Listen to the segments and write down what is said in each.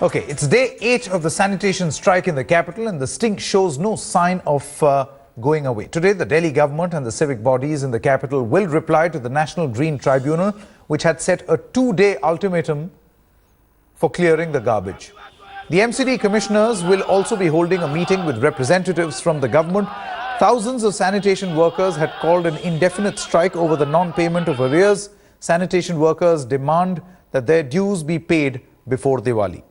Okay, it's day 8 of the sanitation strike in the capital, and the stink shows no sign of going away. Today, the Delhi government and the civic bodies in the capital will reply to the National Green Tribunal, which had set a 2-day ultimatum for clearing the garbage. The MCD commissioners will also be holding a meeting with representatives from the government. Thousands of sanitation workers had called an indefinite strike over the non-payment of arrears. Sanitation workers demand that their dues be paid before Diwali.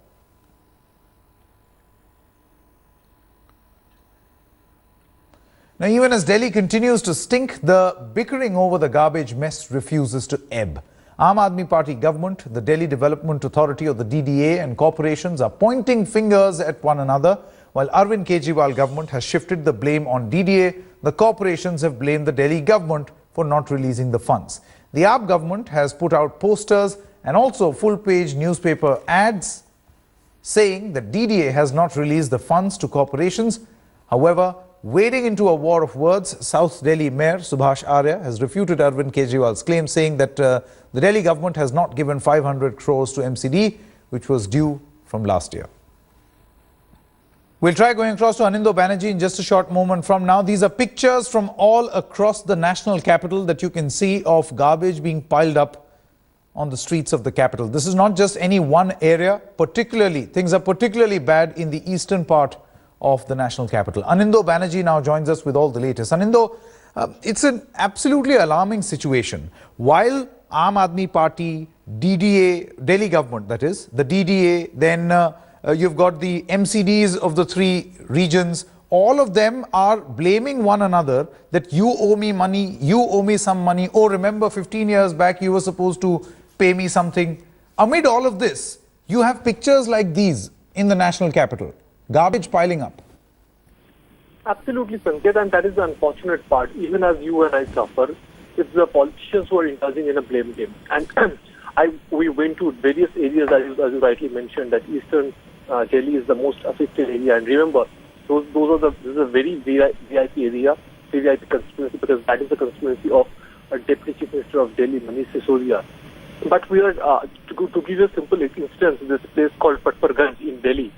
Now, even as Delhi continues to stink, the bickering over the garbage mess refuses to ebb. Aam Aadmi Party government, the Delhi Development Authority or the DDA and corporations are pointing fingers at one another. While Arvind Kejriwal government has shifted the blame on DDA, the corporations have blamed the Delhi government for not releasing the funds. The AAP government has put out posters and also full-page newspaper ads saying that DDA has not released the funds to corporations. However, wading into a war of words, South Delhi Mayor Subhash Arya has refuted Arvind Kejriwal's claim, saying that the Delhi government has not given 500 crores to MCD, which was due from last year. We'll try going across to Anindo Banerjee in just a short moment from now. These are pictures from all across the national capital that you can see of garbage being piled up on the streets of the capital. This is not just any one area, things are particularly bad in the eastern part of the national capital. Anindo Banerjee now joins us with all the latest. Anindo, it's an absolutely alarming situation. While Aam Aadmi Party, DDA, Delhi government that is, the DDA, then you've got the MCDs of the three regions, all of them are blaming one another that you owe me money, you owe me some money. Oh, remember 15 years back you were supposed to pay me something. Amid all of this, you have pictures like these in the national capital. Garbage piling up. Absolutely, Sanket, and that is the unfortunate part. Even as you and I suffer, it's the politicians who are indulging in a blame game. And we went to various areas, as you rightly mentioned, that eastern Delhi is the most affected area. And remember, this is a very VIP area, VIP constituency, because that is the constituency of Deputy Chief Minister of Delhi, Manish Sisodia. But we are, to give you a simple instance, this place called Patparganj in Delhi.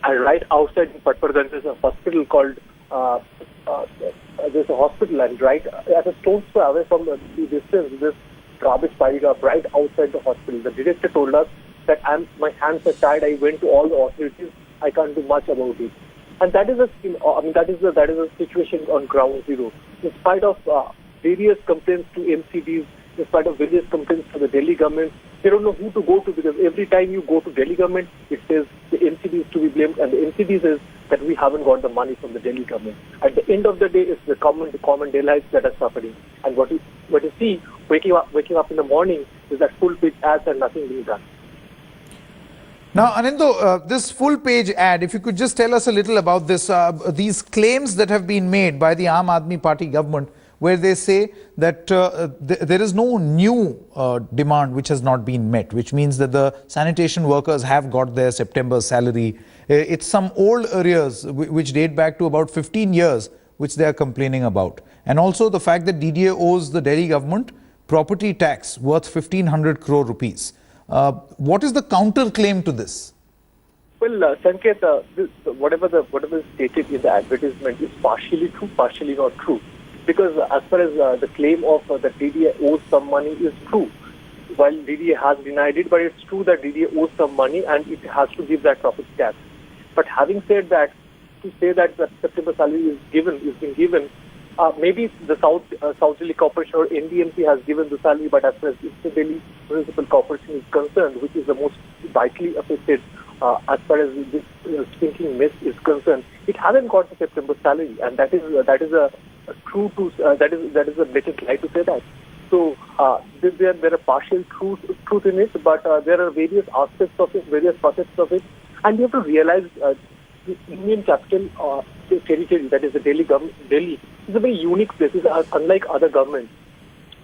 And right outside in Patparganj, there's a hospital called, there's a hospital, and right at a stone's throw away from the distance, this garbage piled up right outside the hospital. The director told us that my hands are tied, I went to all the authorities, I can't do much about it. And that is a situation on ground zero. In spite of various complaints to MCDs, in spite of various complaints to the Delhi government, they don't know who to go to, because every time you go to Delhi government, it says the MCD is to be blamed, and the MCD says that we haven't got the money from the Delhi government. At the end of the day, it's the common Delhiites that are suffering. And what you see waking up in the morning is that full-page ads and nothing being done. Now, Anindo, this full-page ad, if you could just tell us a little about this, these claims that have been made by the Aam Aadmi Party government, where they say that there is no new demand which has not been met, which means that the sanitation workers have got their September salary. It's some old arrears which date back to about 15 years, which they are complaining about. And also the fact that DDA owes the Delhi government property tax worth 1,500 crore rupees. What is the counter claim to this? Well, Sanket, whatever is stated in the advertisement is partially true, partially not true. Because as far as the claim of the DDA owes some money is true. While DDA has denied it, but it's true that DDA owes some money and it has to give that property tax. But having said that, to say that the September salary is being given, maybe the South Delhi Corporation or NDMC has given the salary, but as far as East Delhi Municipal Corporation is concerned, which is the most vitally affected as far as this stinking mess is concerned, it hasn't got the September salary, and that is a blatant lie to say that. So there are partial truth in it, but there are various aspects of it, various facets of it, and you have to realize the Union Capital territory, that is the Delhi is a very unique place. It's unlike other governments.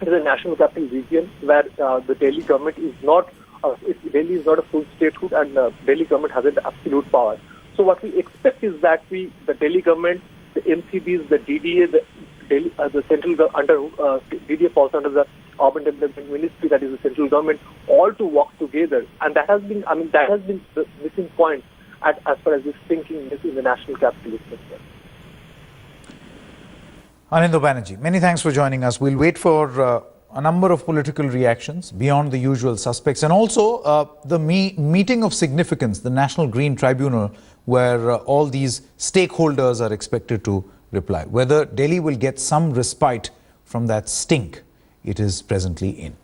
It is a national capital region where the Delhi government is not. Delhi is not a full statehood, and Delhi government has an absolute power. So what we expect is that the Delhi government, the MCBs, the DDA, the central DDA falls under the Urban Development Ministry, that is the central government. all to work together. And that has been, the missing point as far as this thinking is in the national capital is concerned. Anindya Banerjee, many thanks for joining us. We'll wait for a number of political reactions beyond the usual suspects, and also the meeting of significance, the National Green Tribunal, where all these stakeholders are expected to reply. Whether Delhi will get some respite from that stink it is presently in.